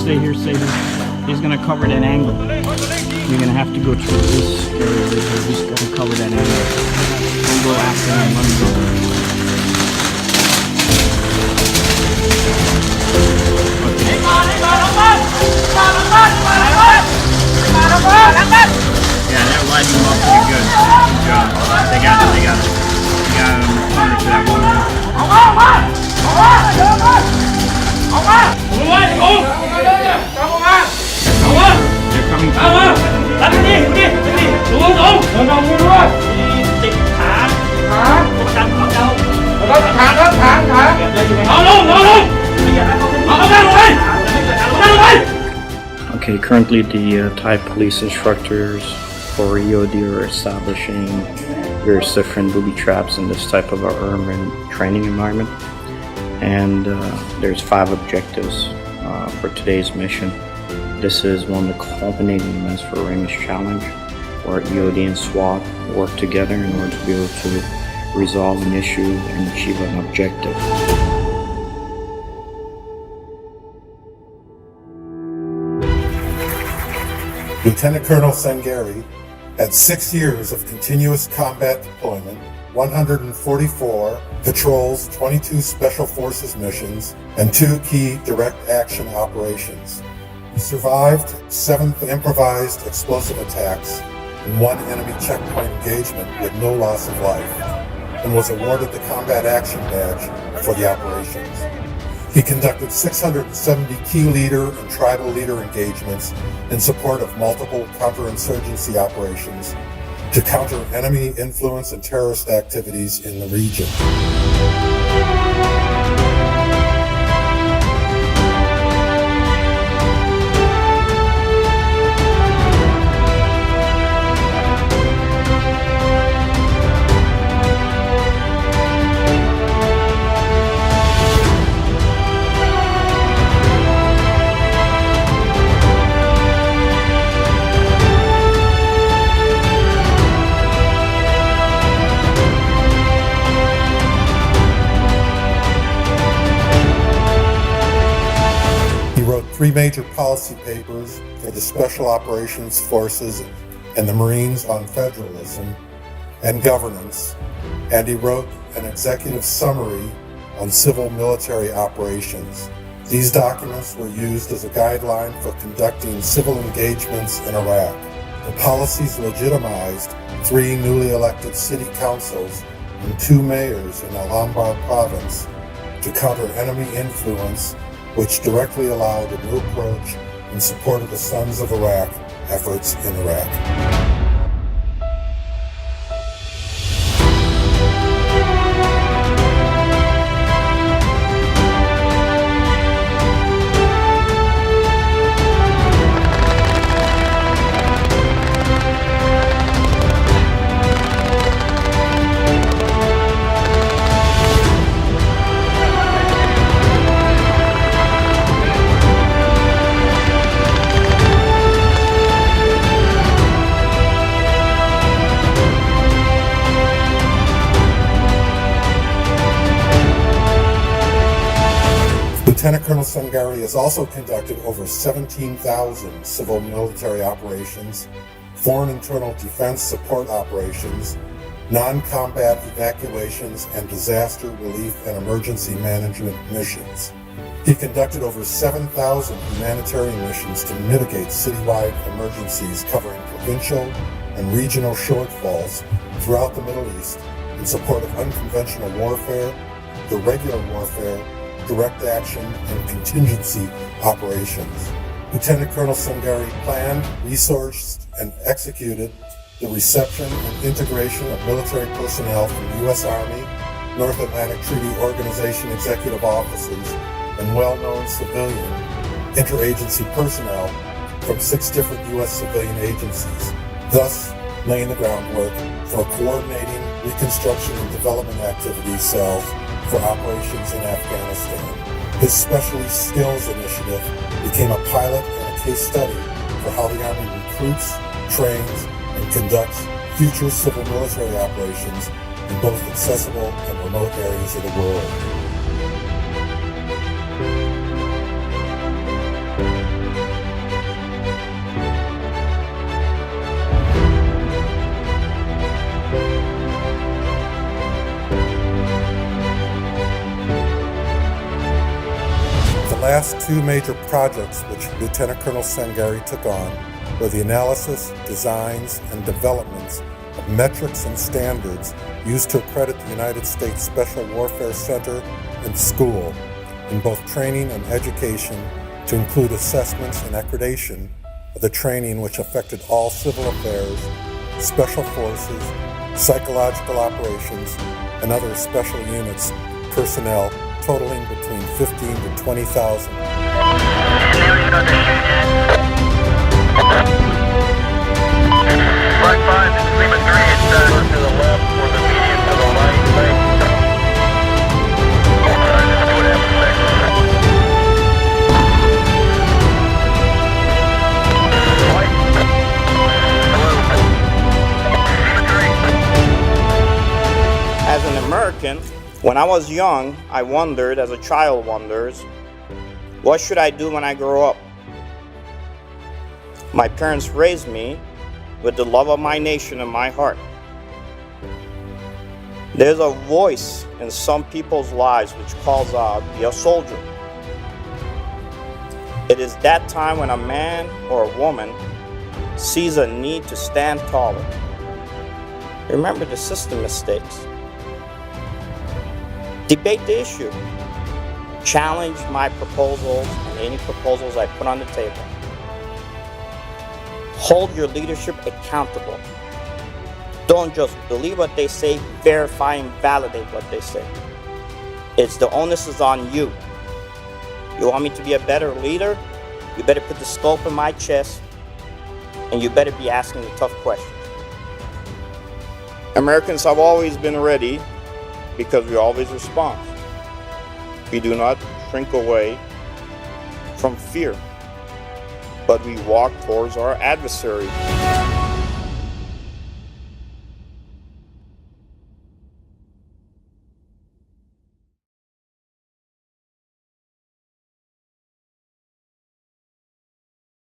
stay here, stay here. He's gonna cover that angle. You're gonna have to go through this area right here. He's gonna cover that angle. Don't go after him, let him go. Okay. Yeah, that lighted him up pretty good. Good job. They got him. They got him cornered to that one. They're coming through. Okay, currently the Thai police instructors for EOD are establishing various different booby traps in this type of urban training environment. And there's 5 objectives for today's mission. This is one of the culminating events for Ramus Challenge, where EOD and SWAT work together in order to be able to resolve an issue and achieve an objective. Lieutenant Colonel Sangari had 6 years of continuous combat deployment, 144 patrols, 22 Special Forces missions, and 2 key direct action operations. He survived 7 improvised explosive attacks and 1 enemy checkpoint engagement with no loss of life, and was awarded the Combat Action Badge for the operations. He conducted 670 key leader and tribal leader engagements in support of multiple counterinsurgency operations to counter enemy influence and terrorist activities in the region. He wrote 3 major policy papers for the Special Operations Forces and the Marines on federalism and governance, and he wrote an executive summary on civil military operations. These documents were used as a guideline for conducting civil engagements in Iraq. The policies legitimized 3 newly elected city councils and 2 mayors in Al-Anbar province to counter enemy influence, which directly allowed a new approach in support of the Sons of Iraq efforts in Iraq. Lieutenant Colonel Sangari has also conducted over 17,000 civil military operations, foreign internal defense support operations, non-combat evacuations, and disaster relief and emergency management missions. He conducted over 7,000 humanitarian missions to mitigate citywide emergencies covering provincial and regional shortfalls throughout the Middle East in support of unconventional warfare, irregular warfare, direct action, and contingency operations. Lieutenant Colonel Sangari planned, resourced, and executed the reception and integration of military personnel from the U.S. Army, North Atlantic Treaty Organization executive officers, and well-known civilian interagency personnel from 6 different U.S. civilian agencies, thus laying the groundwork for a coordinating reconstruction and development activity cells for operations in Afghanistan. His Specialty Skills Initiative became a pilot and a case study for how the Army recruits, trains, and conducts future civil military operations in both accessible and remote areas of the world. last two major projects which Lieutenant Colonel Sangari took on were the analysis, designs, and developments of metrics and standards used to accredit the United States Special Warfare Center and School in both training and education, to include assessments and accreditation of the training which affected all civil affairs, special forces, psychological operations, and other special units personnel totaling between 15 to 20,000. Flight 5, it's Lima 3, it's to the left for the median to the right, thanks. Let's see what happens next. Flight. Hello. Lima 3. As an American, when I was young, I wondered, as a child wonders, what should I do when I grow up? My parents raised me with the love of my nation in my heart. There's a voice in some people's lives which calls out, "Be a soldier." It is that time when a man or a woman sees a need to stand taller. Remember the system mistakes. Debate the issue. Challenge my proposals and any proposals I put on the table. Hold your leadership accountable. Don't just believe what they say, verify and validate what they say. The onus is on you. You want me to be a better leader? You better put the scope in my chest, and you better be asking the tough questions. Americans have always been ready because we always respond. We do not shrink away from fear, but we walk towards our adversary.